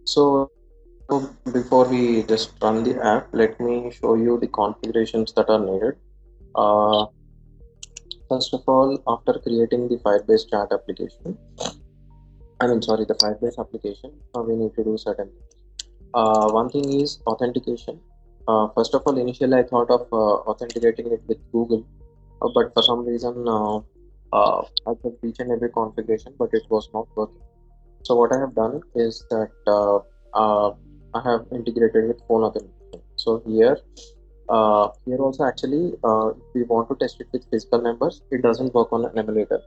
So before we just run the app, let me show you the configurations that are needed. Uh, First of all, after creating the Firebase chat application, the Firebase application, we need to do certain things. One thing is authentication. First of all, initially I thought of authenticating it with Google, but for some reason I took each and every configuration, but it was not working. So what I have done is that I have integrated with phone authentication. So here also actually, if we want to test it with physical numbers, it doesn't work on an emulator.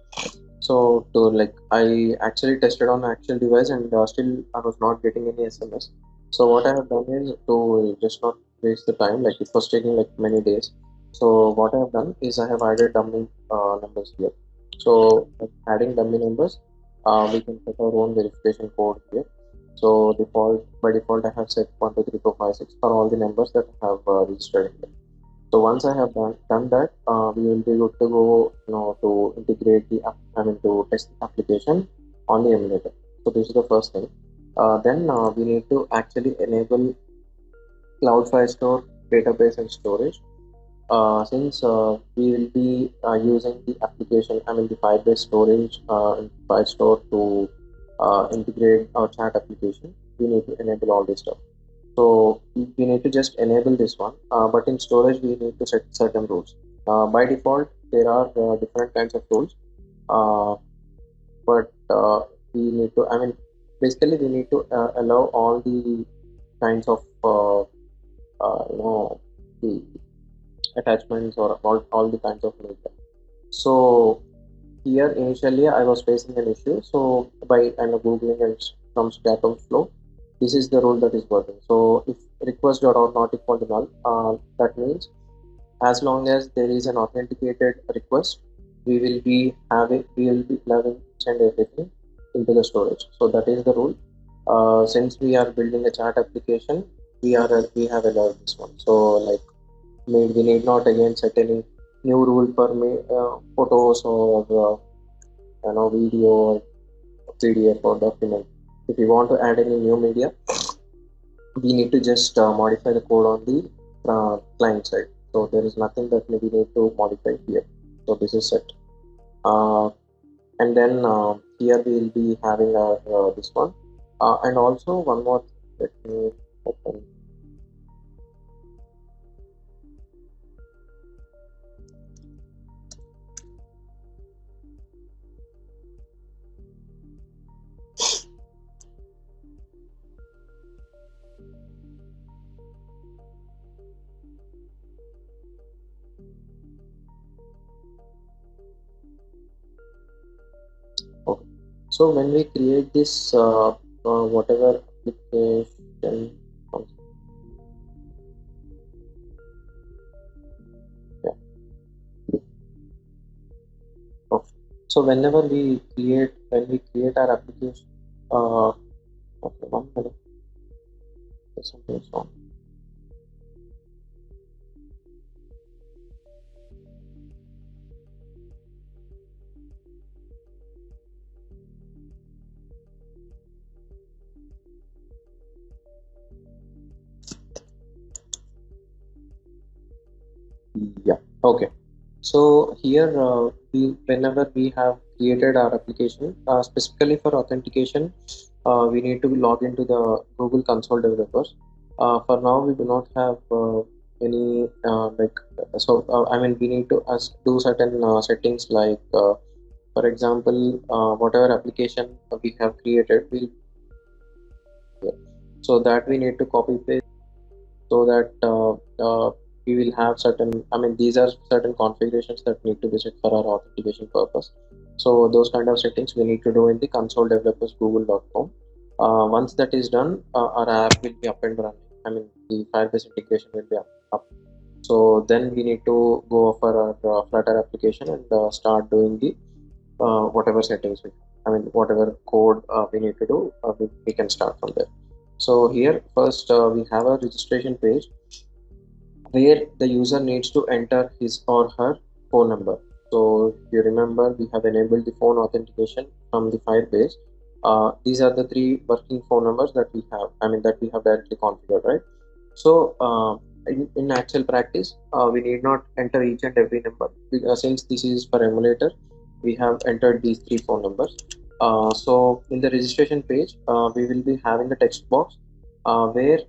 So to like I actually tested on actual device and still I was not getting any SMS. So what I have done is to just not waste the time. Like it was taking like many days. So what I have done is I have added dummy numbers here. So like adding dummy numbers, we can set our own verification code here. So by default I have set 1 2 3 4 5 6 for all the numbers that I have registered here. So once I have done that, we will be good to go, to integrate to test the application on the emulator. So this is the first thing. Then we need to actually enable Cloud Firestore database and storage. Since we will be using the application, the Firebase storage in Firestore to integrate our chat application, we need to enable all this stuff. So we need to just enable this one, but in storage we need to set certain rules. By default, there are different kinds of rules, uh, but we need to. Basically, we need to allow all the kinds of the attachments or all the kinds of media. So here initially I was facing an issue. So by kind of googling and from Stack Overflow, this is the rule that is working. So if request dot or not equal to null, that means as long as there is an authenticated request, we will be allowing each and everything into the storage. So that is the rule. Since we are building a chat application, we have allowed this one. So like we need not again set any new rule for photos or video or PDF or document. If you want to add any new media, we need to just modify the code on the client side. So there is nothing that we need to modify here. So this is set. Uh, and then here we will be having our this one. And also one more. Let me open. Okay. So when we create this whatever application, yeah. Okay. So when we create our application, okay, 1 minute, something is wrong. Yeah. Okay. So here, whenever we have created our application, specifically for authentication, we need to log into the Google Console Developers. For now, we do not have any we need to do certain settings like, for example, whatever application we have created, so that we need to copy paste so that we will have certain, these are certain configurations that need to be set for our authentication purpose. So those kind of settings we need to do in the console developers google.com. Once that is done, our app will be up and running. The Firebase integration will be up. So then we need to go for our Flutter application and start doing the whatever settings whatever code we need to do, we can start from there. So here first we have a registration page where the user needs to enter his or her phone number. So if you remember, we have enabled the phone authentication from the Firebase. These are the three working phone numbers that we have, that we have directly configured, right? So in actual practice, we need not enter each and every number, since this is for emulator. We have entered these three phone numbers. So in the registration page, we will be having a text box where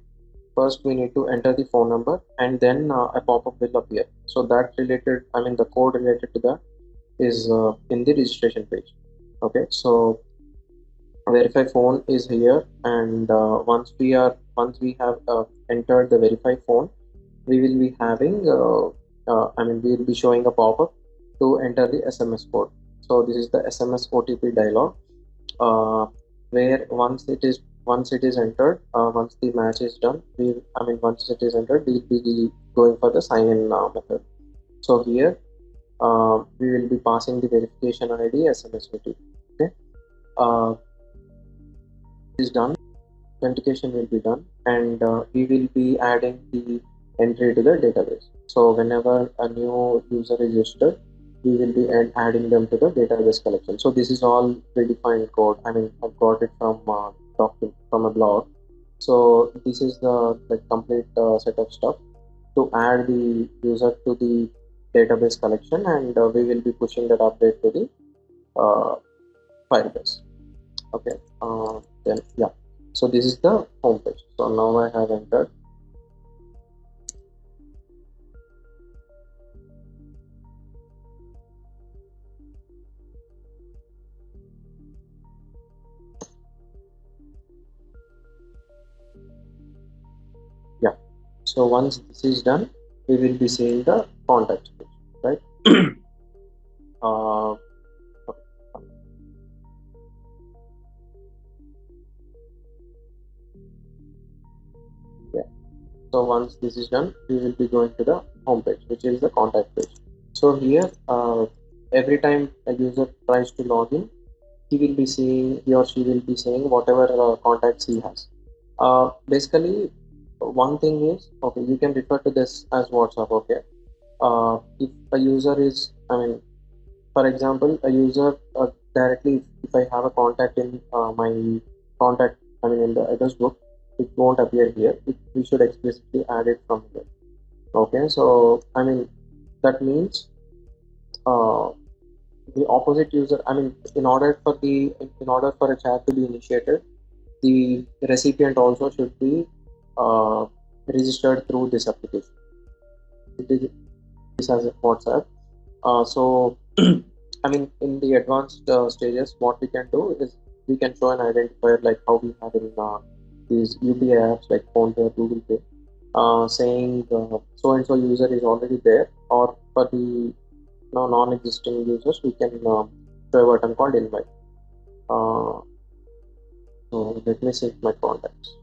first we need to enter the phone number, and then a pop-up will appear. So that related, the code related to that is in the registration page. Okay, so verify phone is here, and once we have entered the verify phone, we will be having we will be showing a pop-up to enter the SMS code. So this is the SMS OTP dialog, uh, where once it is entered, once the match is done, once it is entered, we'll be going for the sign in method. So here we will be passing the verification ID SMS OTP. Okay, uh, is done, authentication will be done, and we will be adding the entry to the database. So whenever a new user is registered, we will be adding them to the database collection. So this is all predefined code. I've got it from from a blog. So this is the complete set of stuff to add the user to the database collection, and we will be pushing that update to the Firebase. Okay, then yeah. So this is the home page. So now I have entered. Yeah. So once this is done, we will be seeing the contact page, right? uh, yeah. So once this is done, we will be going to the home page, which is the contact page. So here, every time a user tries to log in, he or she will be seeing whatever contacts he has. Basically, one thing is, okay, you can refer to this as WhatsApp. Okay, if a user is, for example, a user directly, if I have a contact in my contact, in the address book, it won't appear here. We should explicitly add it from here. Okay, so that means uh, the opposite user. In order for a chat to be initiated, the recipient also should be uh, registered through this application. This as a WhatsApp. So in the advanced stages, what we can do is we can show an identifier like how we have in these UPI apps like PhonePe or Google Pay, saying so and so user is already there, or for the non-existing users, we can show a button called invite. So let me set my contacts.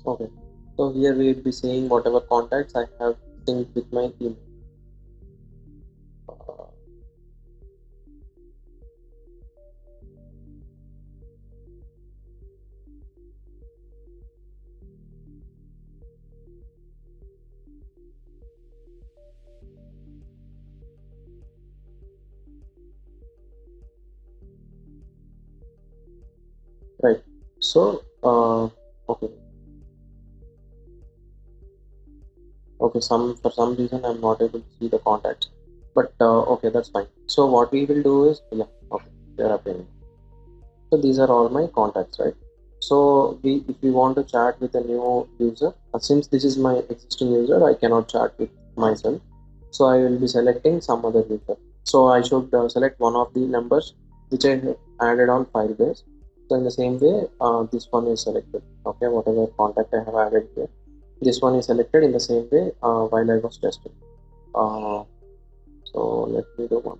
Okay, so here we will be saying whatever contacts I have synced with my email. Right. So okay. Okay, for some reason I'm not able to see the contacts, but okay, that's fine. So what we will do is, yeah, okay, they're appearing. So these are all my contacts, right? So if we want to chat with a new user, since this is my existing user, I cannot chat with myself. So I will be selecting some other user. So I should select one of the numbers which I have added on Firebase. So in the same way, this one is selected. Okay, whatever contact I have added here, this one is selected in the same way while I was testing. So let me do one.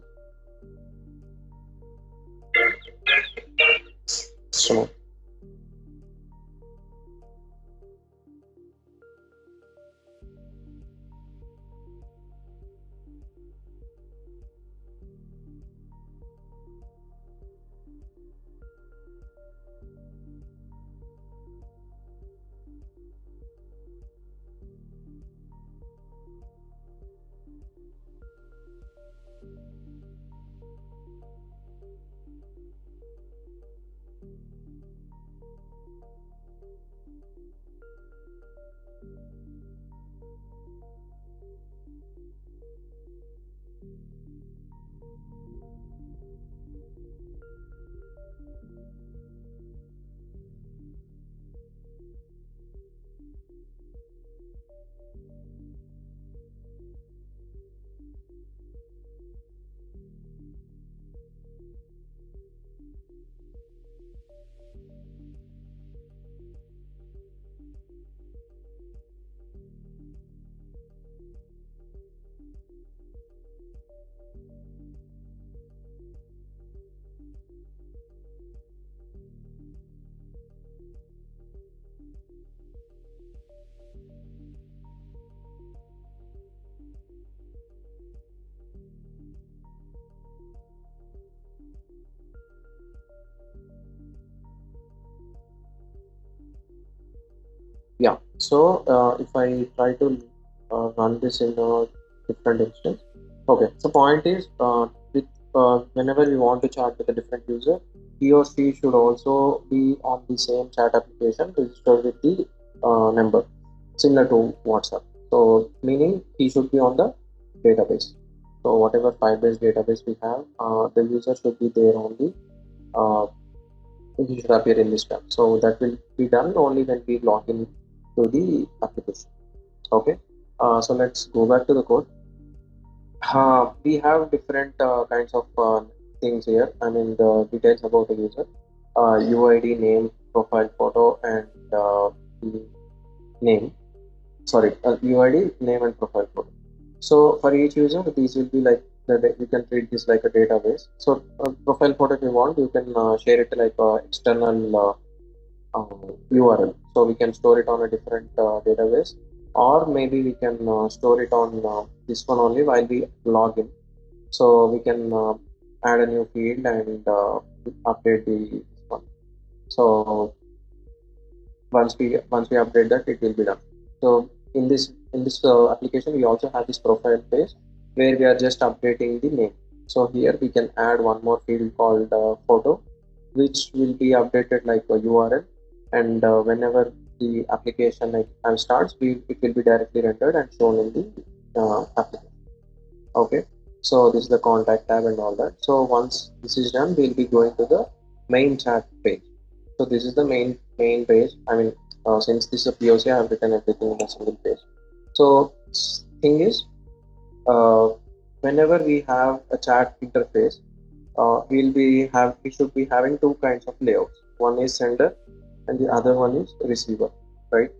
So yeah, so if I try to run this in a different instance, okay. So point is, with whenever we want to chat with a different user, he or she should also be on the same chat application registered with the number similar to WhatsApp. So meaning he should be on the database. So whatever Firebase database we have, the user should be there on the it should appear in this tab. So that will be done only when we log in to the application. Okay. So let's go back to the code. We have different kinds of things here. I mean the details about the user, UID, name, profile photo, and the name. Sorry, UID, name, and profile photo. So for each user, these will be like you can treat this like a database. So profile photo, if you want, you can share it like external URL. So we can store it on a different database, or maybe we can store it on this one only while we log in. So we can add a new field and update the this one. So once we update that, it will be done. So in this application, we also have this profile page where we are just updating the name. So here we can add one more field called photo, which will be updated like a URL, and whenever the application like starts, it will be directly rendered and shown in the application. Okay, so this is the contact tab and all that. So once this is done, we'll be going to the main chat page. So this is the main page. I mean, since this is a POC, I have written everything in a single page. So thing is, uh, whenever we have a chat interface, we should be having two kinds of layouts. One is sender, and the other one is receiver, right?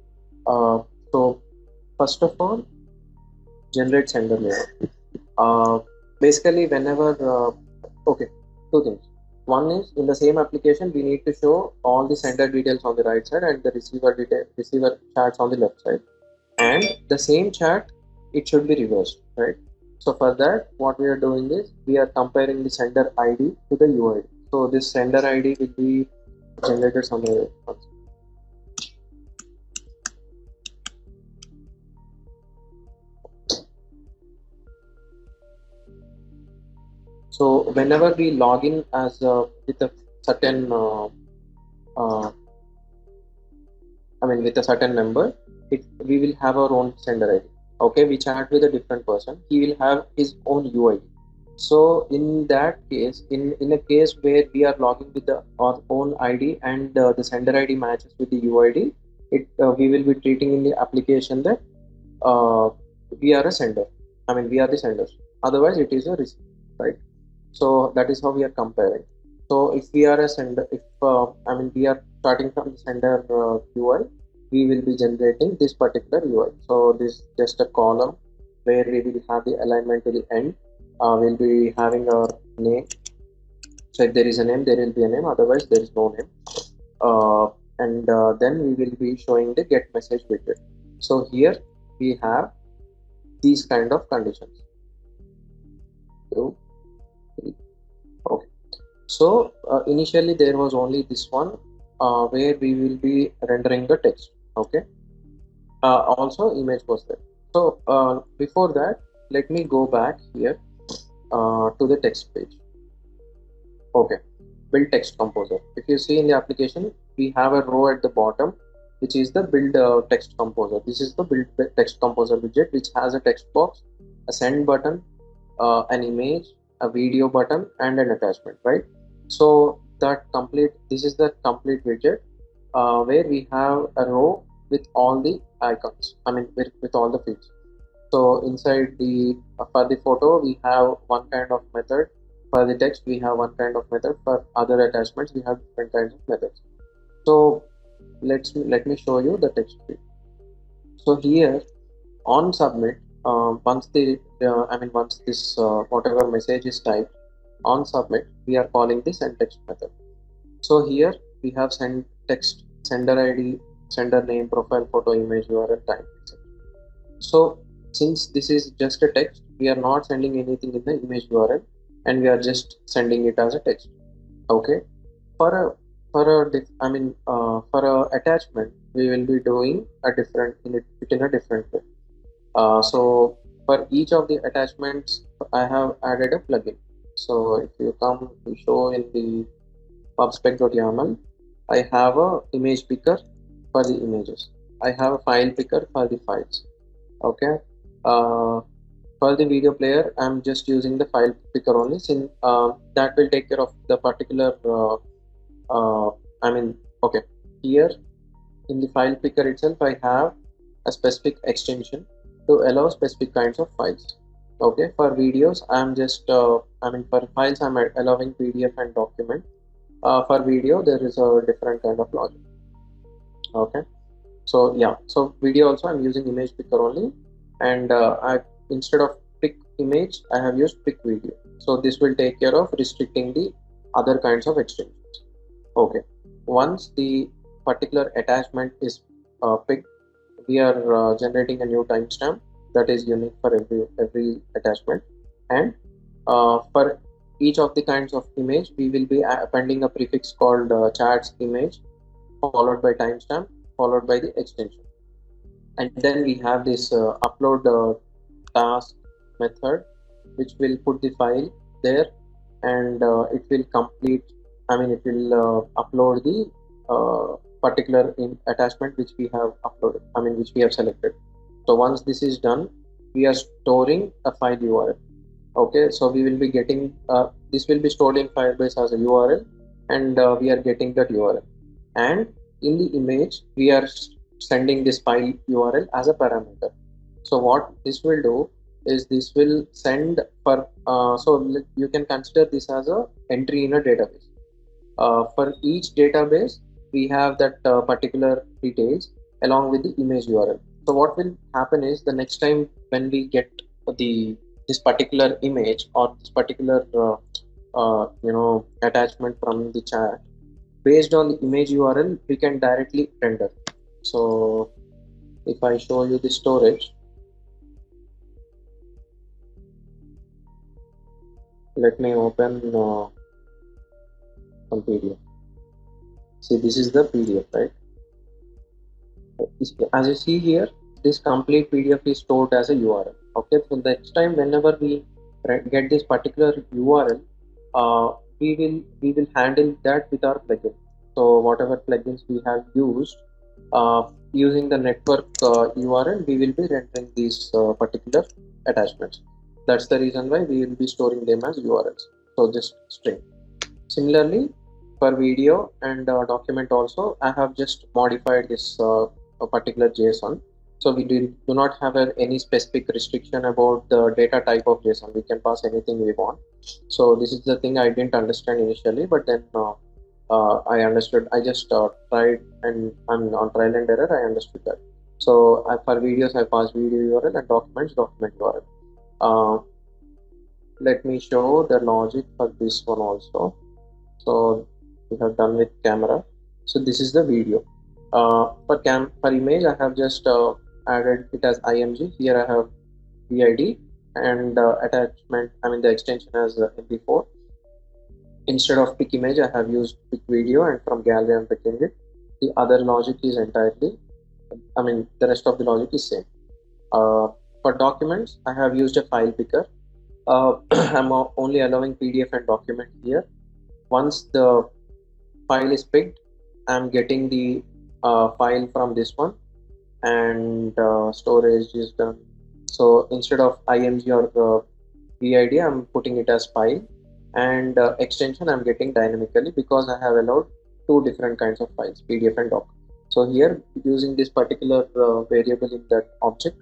Uh, so first of all, generate sender layout. Uh, Basically, whenever okay, two things. One is in the same application, we need to show all the sender details on the right side and the receiver chats on the left side. And the same chat, it should be reversed, right? So for that, what we are doing is we are comparing the sender ID to the UID. So this sender ID will be generated somewhere else. So whenever we log in as with a certain uh, with a certain number, we will have our own sender ID. Okay, we chat with a different person. He will have his own UID. So in that case, in a case where we are logging with our own ID and the sender ID matches with the UID, we will be treating in the application that uh, we are a sender. We are the senders. Otherwise, it is a receiver, right? So that is how we are comparing. So if we are a sender, if we are starting from the sender UI, we will be generating this particular UI. So this is just a column where we will have the alignment to the end. We'll be having our name. So if there is a name, there will be a name. Otherwise, there is no name. And then we will be showing the get message widget. So here we have these kind of conditions. 2, 3. Okay. So initially there was only this one where we will be rendering the text. Okay. Also image was there. So before that, let me go back here to the text page. Okay, build text composer. If you see in the application, we have a row at the bottom which is the build text composer. This is the build text composer widget, which has a text box, a send button, an image, a video button, and an attachment, right? So this is the complete widget where we have a row with all the icons, I mean with all the fields. So inside for the photo we have one kind of method, for the text we have one kind of method, for other attachments we have different kinds of methods. So let me show you the text field. So here on submit, once this whatever message is typed on submit, we are calling the send text method. So here we have send text, sender ID, sender name, profile photo, image, URL, time, etc. So since this is just a text, we are not sending anything in the image URL, and we are just sending it as a text. Okay. For a attachment, we will be doing a different in a different way. So for each of the attachments, I have added a plugin. So if you come to show in the pubspec.yaml, I have a image picker for the images. I have a file picker for the files. Okay. For the video player, I'm just using the file picker only, since that will take care of the particular okay, here in the file picker itself I have a specific extension to allow specific kinds of files. Okay, for videos I'm just for files I'm allowing PDF and document. For video there is a different kind of logic. Okay, so yeah, so video also I'm using image picker only, and instead of pick image I have used pick video. So this will take care of restricting the other kinds of extensions. Okay, once the particular attachment is picked, we are generating a new timestamp that is unique for every attachment, and for each of the kinds of image we will be appending a prefix called chats image, followed by timestamp, followed by the extension. And then we have this upload task method, which will put the file there, and it will complete, it will upload the particular attachment which we have uploaded, which we have selected. So once this is done, we are storing a file URL. Okay, so we will be getting this will be stored in Firebase as a URL, and we are getting that URL. And in the image, we are sending this file URL as a parameter. So what this will do is this will send for so you can consider this as a entry in a database. For each database, we have that particular details along with the image URL. So what will happen is, the next time when we get this particular image or this particular attachment from the chat, based on the image URL, we can directly render. So if I show you the storage, let me open some PDF. See, this is the PDF, right? As you see here, this complete PDF is stored as a URL. Okay, so next time whenever we get this particular URL, we will handle that with our plugin. So whatever plugins we have used, using the network URL, we will be rendering these particular attachments. That's the reason why we will be storing them as URLs. So just string. Similarly, for video and document also, I have just modified this particular JSON. So we do not have any specific restriction about the data type of JSON. We can pass anything we want. So this is the thing I didn't understand initially, but then I understood. I just tried, and on trial and error I understood that. So for videos I pass video URL, and documents document URL. Let me show the logic for this one also. So we have done with camera. So this is the video. For image I have just added it as img. Here I have vid, and attachment, I mean the extension as mp4. Instead of pick image I have used pick video, and from gallery I'm picking it. The other logic is entirely, I mean the rest of the logic is same. For documents I have used a file picker. I'm only allowing PDF and document here. Once the file is picked, I'm getting the file from this one, and storage is done. So instead of img or vid, I'm putting it as file, and extension I'm getting dynamically because I have allowed two different kinds of files, PDF and doc. So here, using this particular variable in that object,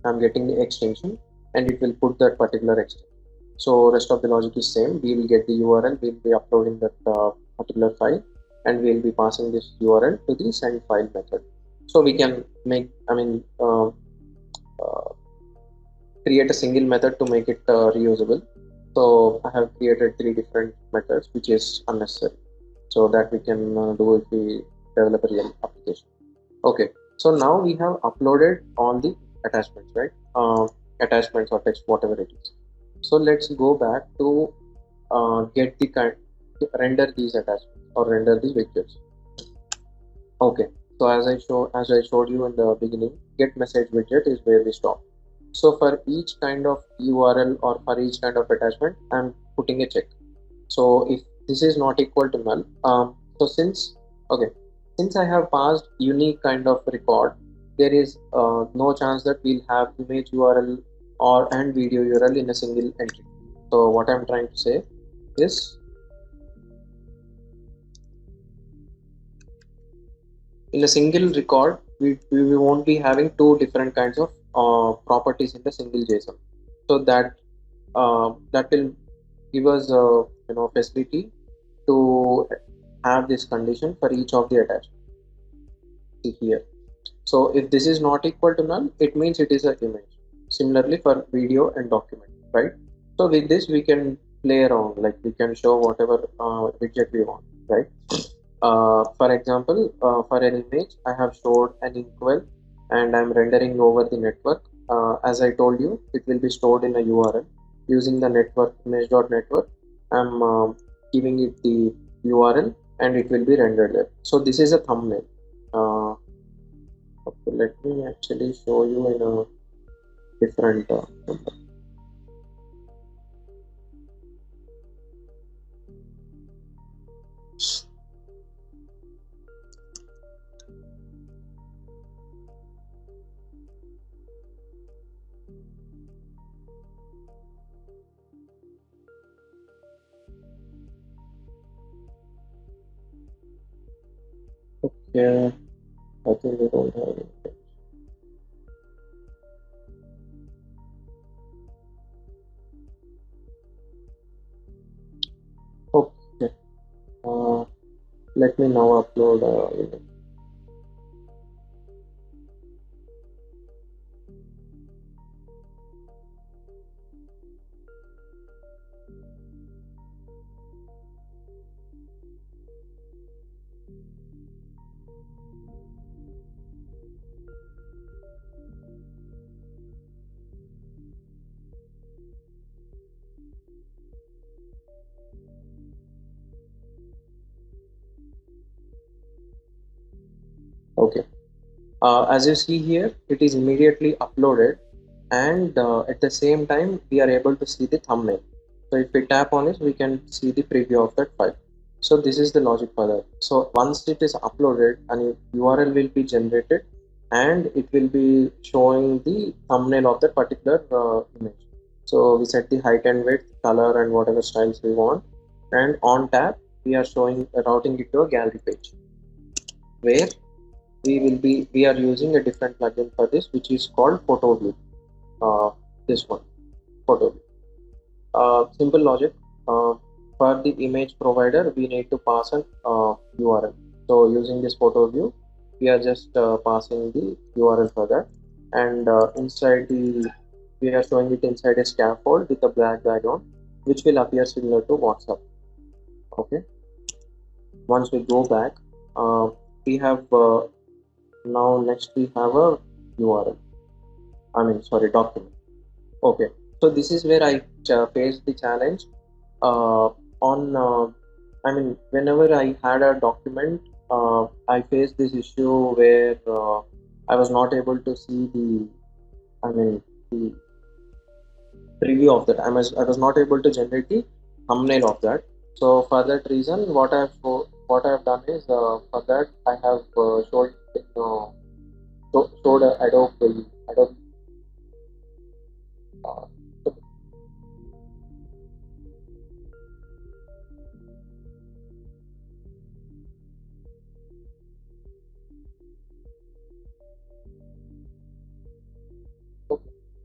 I'm getting the extension, and it will put that particular extension. So rest of the logic is same. We will get the URL, we will be uploading that particular file, and we will be passing this URL to the send file method. So we can make, create a single method to make it reusable. So I have created 3 different methods, which is unnecessary, so that we can do if we develop a real application. Okay, so now we have uploaded all the attachments, right? Attachments or text, whatever it is. So let's go back to get the kind, render these attachments or render these widgets. Okay, so as I showed you in the beginning, get message widget is where we stop. So for each kind of URL or for each kind of attachment, I'm putting a check. So if this is not equal to null, so since I have passed unique kind of record, there is no chance that we'll have image URL and video URL in a single entry. So what I'm trying to say is, in a single record, we won't be having two different kinds of properties in the single JSON. So that will give us facility to have this condition for each of the attachments. See here. So if this is not equal to null, it means it is an image. Similarly for video and document, right? So with this we can play around, like we can show whatever widget we want, right? For example, for an image I have stored an inkwell, and I'm rendering over the network. As I told you, it will be stored in a URL using the network image.network. I'm giving it the URL, and it will be rendered there. So this is a thumbnail. Okay, let me actually show you in a different number. Okay, I think we don't have it. Okay, let me now upload image. Okay, as you see here, it is immediately uploaded, and at the same time we are able to see the thumbnail. So if we tap on it, we can see the preview of that file. So this is the logic for that. So once it is uploaded, a URL will be generated, and it will be showing the thumbnail of that particular image. So we set the height and width, color, and whatever styles we want, and on tap we are showing routing it to a gallery page, where we are using a different plugin for this, which is called photo view. This one, photo view. Simple logic. For the image provider, we need to pass an URL. So using this photo view, we are just passing the URL for that, and inside the we are showing it inside a scaffold with a black background, which will appear similar to WhatsApp. Okay. Once we go back, we have now next we have a URL. I mean, sorry, document. Okay. So this is where I faced the challenge. On I mean, whenever I had a document, I faced this issue where I was not able to see the, I mean, the preview of that. I was not able to generate the thumbnail of that. So for that reason, what I've done is for that I have showed Adobe.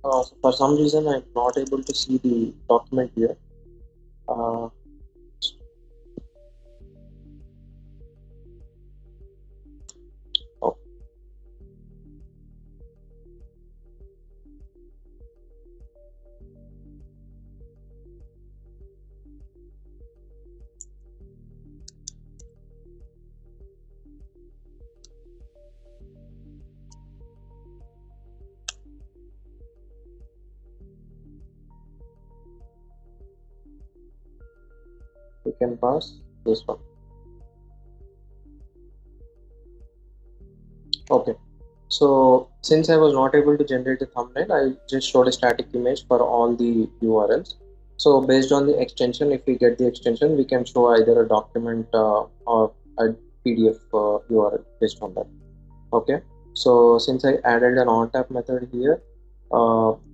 Uh, so for some reason, I'm not able to see the document here. Uh, oh, we can pass this one. Okay. So since I was not able to generate a thumbnail, I just showed a static image for all the URLs. So based on the extension, if we get the extension, we can show either a document or a PDF URL based on that. Okay. So since I added an on tap method here,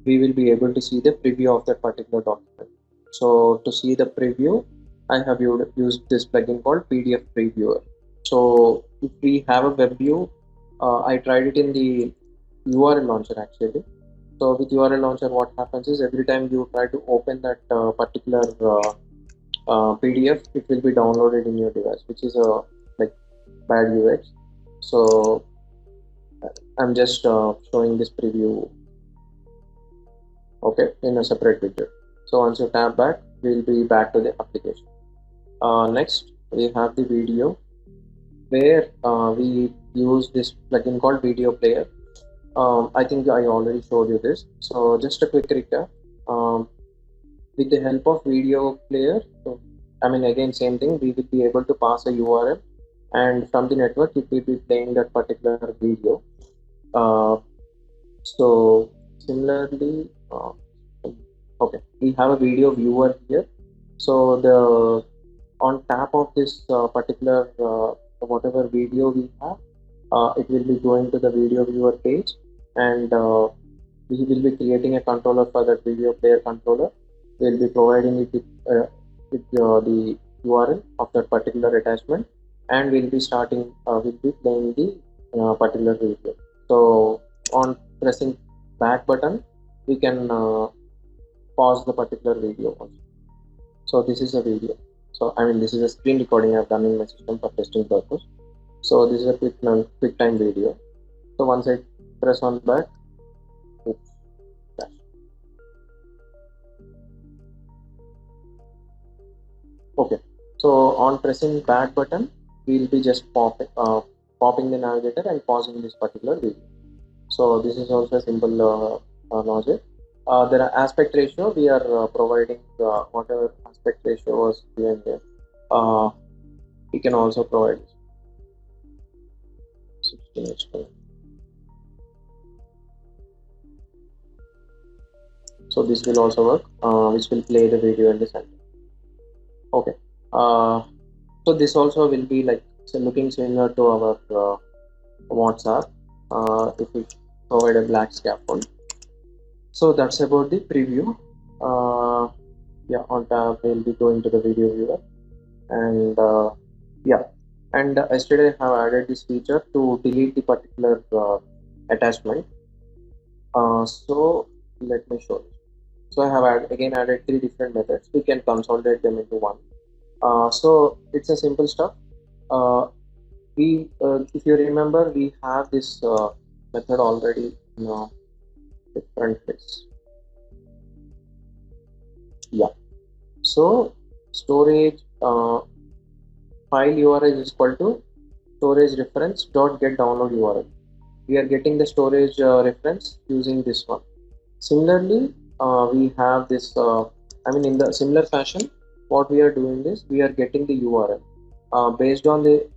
we will be able to see the preview of that particular document. So to see the preview, I have used this plugin called PDF Previewer. So if we have a web view, I tried it in the URL launcher actually. So with URL launcher, what happens is every time you try to open that particular PDF, it will be downloaded in your device, which is a like bad UX. So I'm just showing this preview, okay, in a separate widget. So once you tap back, we'll be back to the application. Next, we have the video, where we use this plugin called Video Player. I think I already showed you this. So just a quick recap. With the help of Video Player, so, I mean, again, same thing, we will be able to pass a URL, and from the network, it will be playing that particular video. So similarly, okay, we have a video viewer here. So the on top of this particular whatever video we have, it will be going to the video viewer page, and we will be creating a controller for that video player controller. We'll be providing it with the URL of that particular attachment, and we'll be playing the particular video. So on pressing back button, we can pause the particular video also. So this is a video. So I mean, this is a screen recording I've done in my system for testing purpose. So this is a quick time video. So once I press on back, oops, crash. Okay. So on pressing back button, we'll be just popping the navigator and pausing this particular video. So this is also a simple logic. There are aspect ratio. We are providing whatever aspect ratio was given there. We can also provide 16:9. So this will also work, which will play the video in the center. Okay. So this also will be like looking similar to our WhatsApp if we provide a black scaffold. So that's about the preview. Yeah, on top we'll be going to the video viewer, and yeah, and yesterday I have added this feature to delete the particular attachment. So let me show you. So I have again added 3 different methods. We can consolidate them into one. So it's a simple stuff. if you remember, we have this method already in a different place. Yeah. So storage file URL is equal to storage reference dot get download URL. We are getting the storage reference using this one. Similarly, we have this. In the similar fashion, what we are doing is we are getting the URL based on the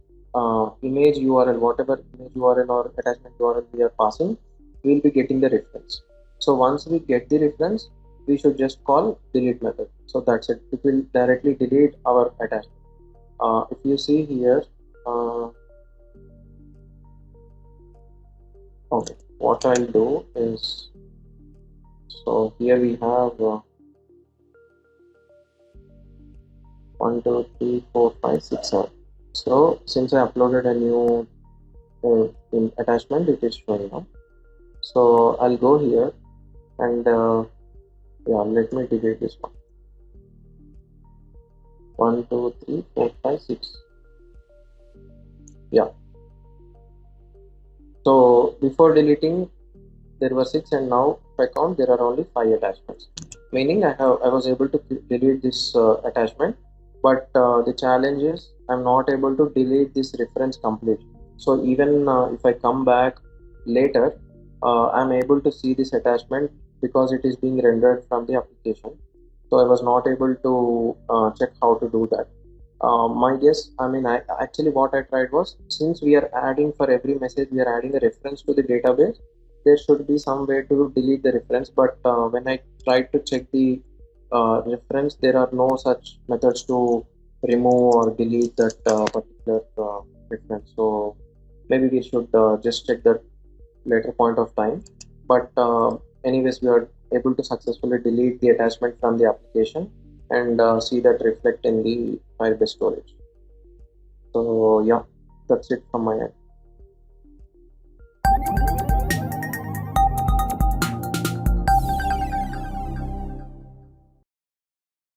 image URL, whatever image URL or attachment URL we are passing, we will be getting the reference. So once we get the reference, we should just call delete method. So that's it. It will directly delete our attachment. If you see here, okay, what I'll do is, so here we have 1, 2, 3, 4, 5, 6, 7. So since I uploaded a new in attachment, it is showing now. So I'll go here and yeah, let me delete this one. 1, 2, 3, 4, 5, 6. Yeah. So before deleting, there were 6, and now if I count, there are only 5 attachments. Meaning I was able to delete this attachment, but the challenge is I'm not able to delete this reference completely. So even if I come back later, I'm able to see this attachment because it is being rendered from the application. So I was not able to check how to do that. My guess, I actually what I tried was, since we are adding for every message, we are adding a reference to the database, there should be some way to delete the reference. But when I tried to check the reference, there are no such methods to remove or delete that particular reference. So maybe we should just check that later point of time. But anyways, we are able to successfully delete the attachment from the application and see that reflect in the Firebase storage. So yeah, that's it from my end.